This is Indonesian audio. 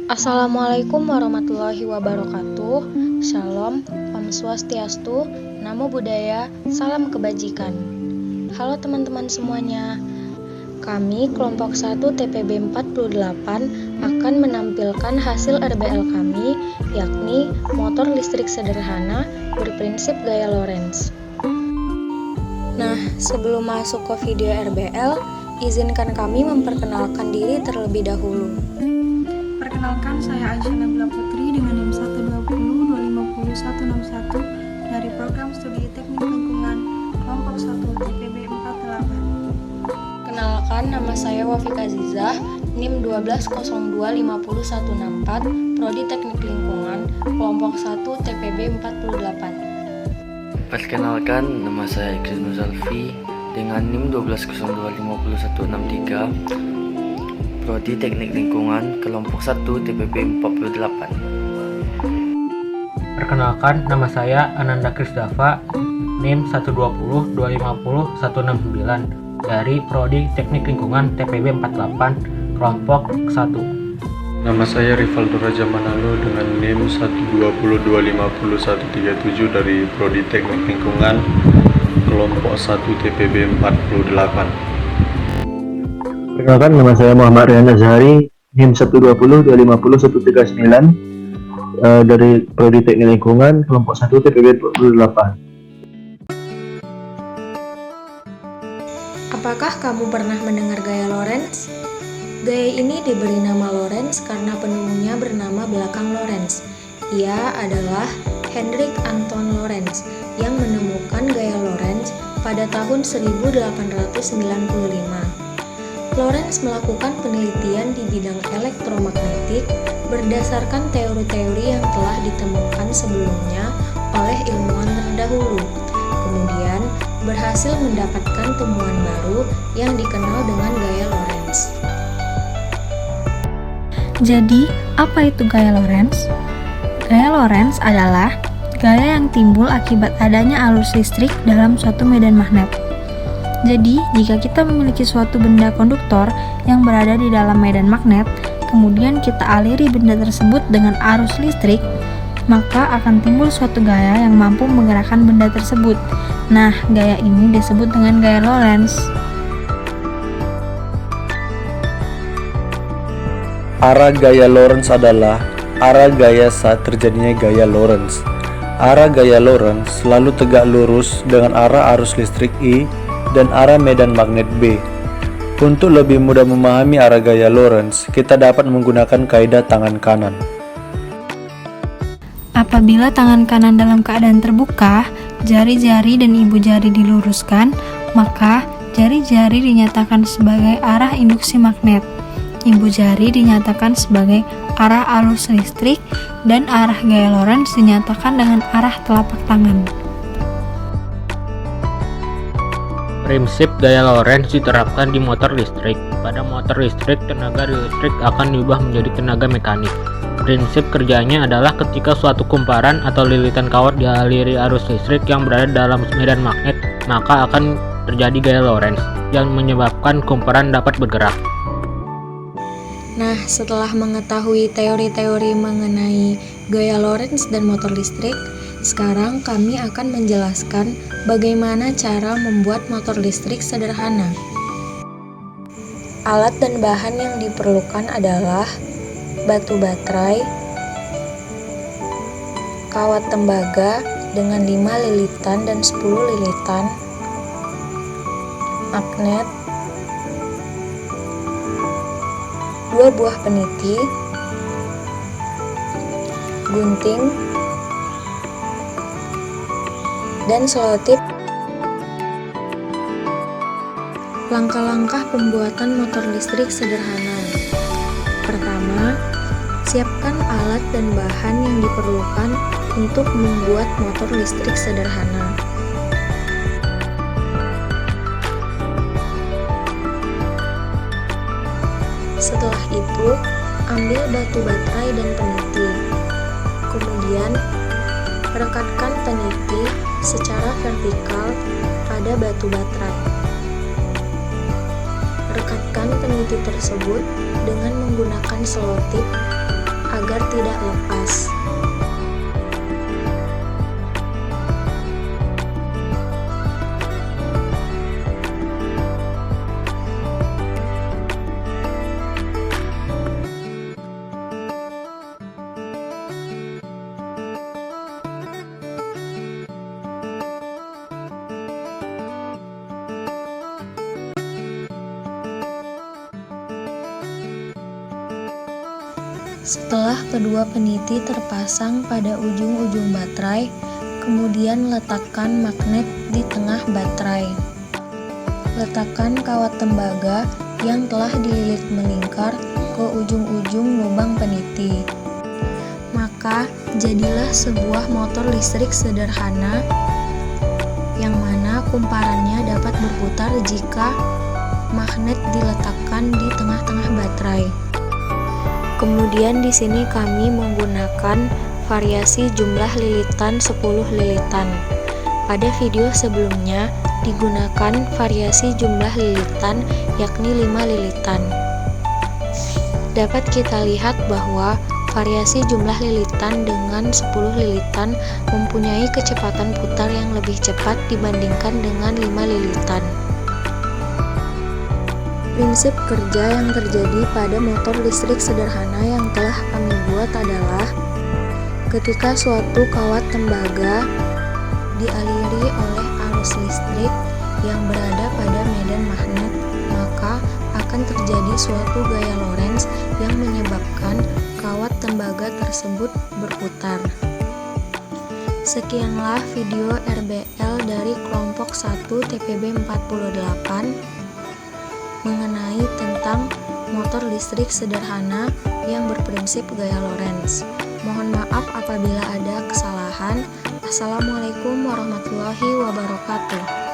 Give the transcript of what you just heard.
Assalamualaikum warahmatullahi wabarakatuh. Shalom, Om Swastiastu, Namo Buddhaya, Salam Kebajikan. Halo teman-teman semuanya. Kami kelompok 1 TPB 48 akan menampilkan hasil RBL kami, yakni motor listrik sederhana berprinsip gaya Lorentz. Nah, sebelum masuk ke video RBL, izinkan kami memperkenalkan diri terlebih dahulu. Perkenalkan, saya Aisyah Nabila Putri dengan NIM 120-250-161 dari Program Studi Teknik Lingkungan Kelompok 1 TPB 48. Kenalkan, nama saya Wafika Zizah, NIM 1202-50164, Prodi Teknik Lingkungan, Kelompok 1 TPB 48. Perkenalkan, nama saya Iqbal Nuzalfi dengan NIM 1202-50163, Prodi Teknik Lingkungan, Kelompok 1 TPB 48. Perkenalkan, nama saya Ananda Krisdafa, NIM 120-250-169 dari Prodi Teknik Lingkungan TPB 48, Kelompok 1. Nama saya Rivaldo Raja Manalo dengan NIM 120-250-137 dari Prodi Teknik Lingkungan, Kelompok 1 TPB 48. Perkenalkan, nama saya Muhammad Rian Azhari, NIM 120-250-139 dari Prodi Teknik Lingkungan, Kelompok 1 TPB 48. Apakah kamu pernah mendengar gaya Lorentz? Gaya ini diberi nama Lorentz karena penemunya bernama belakang Lorentz. Ia adalah Hendrik Anton Lorentz yang menemukan gaya Lorentz pada tahun 1895. Lorentz melakukan penelitian di bidang elektromagnetik berdasarkan teori-teori yang telah ditemukan sebelumnya oleh ilmuwan terdahulu. Kemudian, berhasil mendapatkan temuan baru yang dikenal dengan gaya Lorentz. Jadi, apa itu gaya Lorentz? Gaya Lorentz adalah gaya yang timbul akibat adanya arus listrik dalam suatu medan magnet. Jadi, jika kita memiliki suatu benda konduktor yang berada di dalam medan magnet, kemudian kita aliri benda tersebut dengan arus listrik, maka akan timbul suatu gaya yang mampu menggerakkan benda tersebut. Nah, gaya ini disebut dengan gaya Lorentz. Arah gaya Lorentz adalah arah gaya saat terjadinya gaya Lorentz. Arah gaya Lorentz selalu tegak lurus dengan arah arus listrik I dan arah medan magnet B. Untuk lebih mudah memahami arah gaya Lorentz, kita dapat menggunakan kaidah tangan kanan. Apabila tangan kanan dalam keadaan terbuka, jari-jari dan ibu jari diluruskan, maka jari-jari dinyatakan sebagai arah induksi magnet. Ibu jari dinyatakan sebagai arah arus listrik dan arah gaya Lorentz dinyatakan dengan arah telapak tangan. Prinsip gaya Lorentz diterapkan di motor listrik. Pada motor listrik, tenaga listrik akan diubah menjadi tenaga mekanik. Prinsip kerjanya adalah ketika suatu kumparan atau lilitan kawat dialiri arus listrik yang berada dalam medan magnet, maka akan terjadi gaya Lorentz yang menyebabkan kumparan dapat bergerak. Nah, setelah mengetahui teori-teori mengenai gaya Lorentz dan motor listrik, sekarang kami akan menjelaskan bagaimana cara membuat motor listrik sederhana. Alat dan bahan yang diperlukan adalah batu baterai, kawat tembaga dengan 5 lilitan dan 10 lilitan, magnet, 2 buah peniti, gunting, dan selotip. Langkah-langkah pembuatan motor listrik sederhana. Pertama, siapkan alat dan bahan yang diperlukan untuk membuat motor listrik sederhana. Setelah itu, ambil batu baterai dan peniti. Kemudian, rekatkan peniti secara vertikal pada batu baterai. Rekatkan peniti tersebut dengan menggunakan selotip agar tidak lepas. Setelah kedua peniti terpasang pada ujung-ujung baterai, kemudian letakkan magnet di tengah baterai. Letakkan kawat tembaga yang telah dililit melingkar ke ujung-ujung lubang peniti. Maka jadilah sebuah motor listrik sederhana yang mana kumparannya dapat berputar jika magnet diletakkan di tengah-tengah baterai. Kemudian di sini kami menggunakan variasi jumlah lilitan 10 lilitan. Pada video sebelumnya digunakan variasi jumlah lilitan yakni 5 lilitan. Dapat kita lihat bahwa variasi jumlah lilitan dengan 10 lilitan mempunyai kecepatan putar yang lebih cepat dibandingkan dengan 5 lilitan. Prinsip kerja yang terjadi pada motor listrik sederhana yang telah kami buat adalah ketika suatu kawat tembaga dialiri oleh arus listrik yang berada pada medan magnet, maka akan terjadi suatu gaya Lorentz yang menyebabkan kawat tembaga tersebut berputar. Sekianlah video RBL dari kelompok 1 TPB 48 mengenai tentang motor listrik sederhana yang berprinsip gaya Lorentz. Mohon maaf apabila ada kesalahan. Assalamualaikum warahmatullahi wabarakatuh.